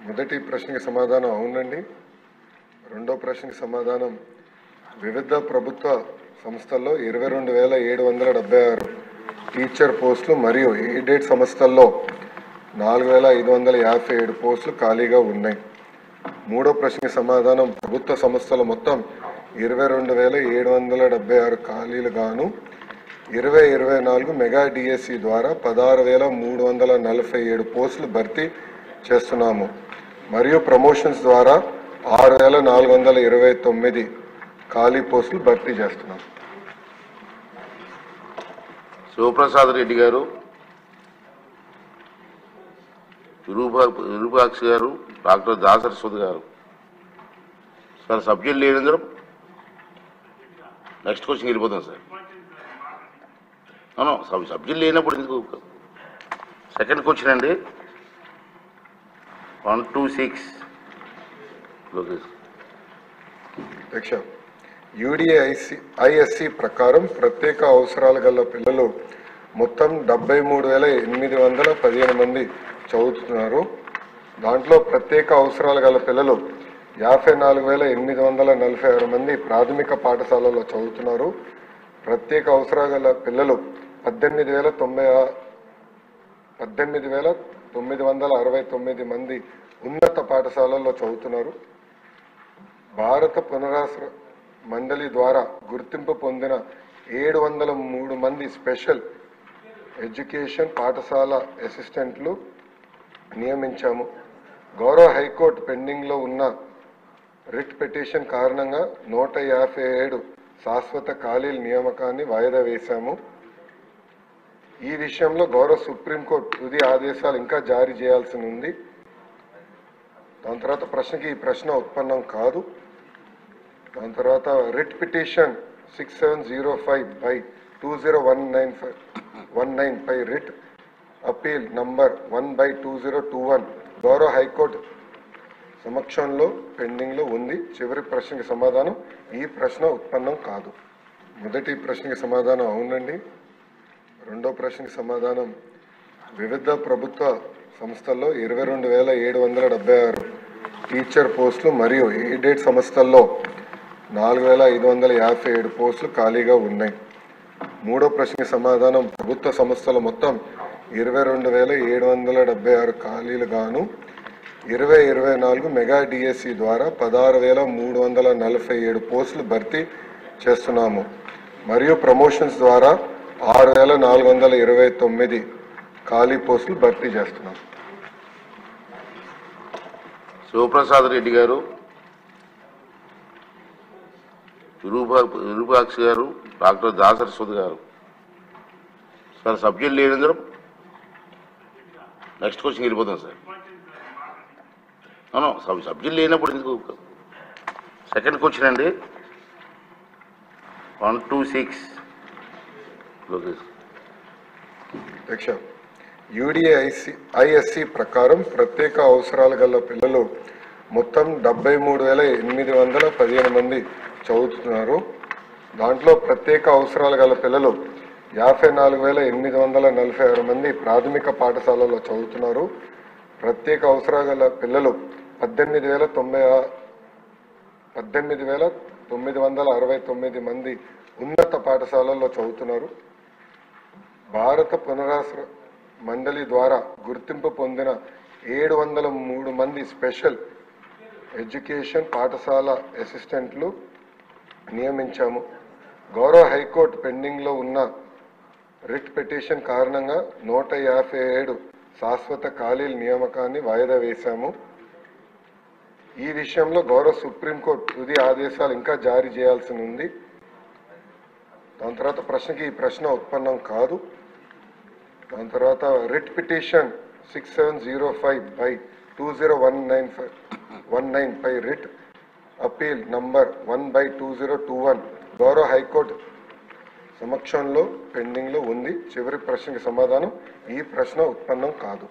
మొదటి ప్రశ్నకి సమాధానం అవునండి. రెండో ప్రశ్నకి సమాధానం వివిధ ప్రభుత్వ సంస్థల్లో 22,776 టీచర్ పోస్టులు మరియు ఎయిడెడ్ సంస్థల్లో 4,557 పోస్టులు ఖాళీగా ఉన్నాయి. మూడో ప్రశ్నకి సమాధానం ప్రభుత్వ సంస్థల మొత్తం 22,776 ఖాళీలు గాను 2024 మెగా డిఎస్సి ద్వారా 16,347 పోస్టులు భర్తీ చేస్తున్నాము మరియు ప్రమోషన్స్ ద్వారా 6,429 ఖాళీ పోస్టులు భర్తీ చేస్తున్నాం. శివప్రసాద్ రెడ్డి గారు, విరూపాక్షి గారు, డాక్టర్ దాసరస్వతి గారు. సార్ సబ్జెక్ట్ లేనందరం నెక్స్ట్ క్వశ్చన్ వెళ్ళిపోతాం సార్. అవును, సబ్జెక్ట్ లేనప్పుడు ఎందుకు? సెకండ్ క్వశ్చన్ అండి, 126 అధ్యక్ష, యూడిఐఎస్సి ప్రకారం ప్రత్యేక అవసరాలు గల పిల్లలు మొత్తం 73,815 మంది చదువుతున్నారు. దాంట్లో ప్రత్యేక అవసరాలు గల పిల్లలు 54,846 మంది ప్రాథమిక పాఠశాలలో చదువుతున్నారు. ప్రత్యేక అవసరాలు గల పిల్లలు 18,969 మంది ఉన్నత పాఠశాలల్లో చదువుతున్నారు. భారత పునరావాస మండలి ద్వారా గుర్తింపు పొందిన 703 మంది స్పెషల్ ఎడ్యుకేషన్ పాఠశాల అసిస్టెంట్లు నియమించాము. గౌరవ హైకోర్టు పెండింగ్లో ఉన్న రిట్ పిటిషన్ కారణంగా 157 శాశ్వత ఖాళీల నియామకాన్ని వాయిదా వేశాము. ఈ విషయంలో గౌరవ సుప్రీంకోర్టు తుది ఆదేశాలు ఇంకా జారీ చేయాల్సి ఉంది. దాని తర్వాత ప్రశ్నకి ఈ ప్రశ్న ఉత్పన్నం కాదు. దాని తర్వాత రిట్ పిటిషన్ 6705/2019 పై రిట్ అపీల్ నంబర్ 1/2021 గౌరవ హైకోర్టు సమక్షంలో పెండింగ్లో ఉంది. చివరి ప్రశ్నకి సమాధానం ఈ ప్రశ్న ఉత్పన్నం కాదు. మొదటి ప్రశ్నకి సమాధానం అవునండి. రెండో ప్రశ్నకి సమాధానం వివిధ ప్రభుత్వ సంస్థల్లో 22,776 టీచర్ పోస్టులు మరియు ఎయిడెడ్ సంస్థల్లో 4,557 పోస్టులు ఖాళీగా ఉన్నాయి. మూడో ప్రశ్నకి సమాధానం ప్రభుత్వ సంస్థల మొత్తం 22,776 ఖాళీలు గాను 2024 మెగా డిఎస్సి ద్వారా 16,347 పోస్టులు భర్తీ చేస్తున్నాము మరియు ప్రమోషన్స్ ద్వారా 6,429 ఖాళీ పోస్టులు భర్తీ చేస్తున్నాం. శివప్రసాద్ రెడ్డి గారు, విరూపాక్షి గారు, డాక్టర్ దాసరస్వతి గారు. సార్ సబ్జెక్ట్ లేనందరం నెక్స్ట్ క్వశ్చన్ వెళ్ళిపోతాం సార్. అవును, సబ్జెక్ట్ లేనప్పుడు ఎందుకు? సెకండ్ క్వశ్చన్ అండి, 126 అధ్యక్ష, యూడిఐఎస్సి ప్రకారం ప్రత్యేక అవసరాలు గల పిల్లలు మొత్తం 73,815 మంది చదువుతున్నారు. దాంట్లో ప్రత్యేక అవసరాలు గల పిల్లలు 54,846 మంది ప్రాథమిక పాఠశాలలో చదువుతున్నారు. ప్రత్యేక అవసరాలు గల పిల్లలు 18,969 మంది ఉన్నత పాఠశాలల్లో చదువుతున్నారు. భారత పునరావాస మండలి ద్వారా గుర్తింపు పొందిన 703 మంది స్పెషల్ ఎడ్యుకేషన్ పాఠశాల అసిస్టెంట్లు నియమించాము. గౌరవ హైకోర్టు పెండింగ్లో ఉన్న రిట్ పిటిషన్ కారణంగా 157 శాశ్వత ఖాళీల నియామకాన్ని వాయిదా వేశాము. ఈ విషయంలో గౌరవ సుప్రీంకోర్టు తుది ఆదేశాలు ఇంకా జారీ చేయాల్సి ఉంది. దాని తర్వాత ప్రశ్నకి ఈ ప్రశ్న ఉత్పన్నం కాదు. దాని తర్వాత రిట్ పిటిషన్ 6705/2019 పై రిట్ అపీల్ నంబర్ 1/2021 గౌరవ హైకోర్టు సమక్షంలో పెండింగ్లో ఉంది. చివరి ప్రశ్నకి సమాధానం ఈ ప్రశ్న ఉత్పన్నం కాదు.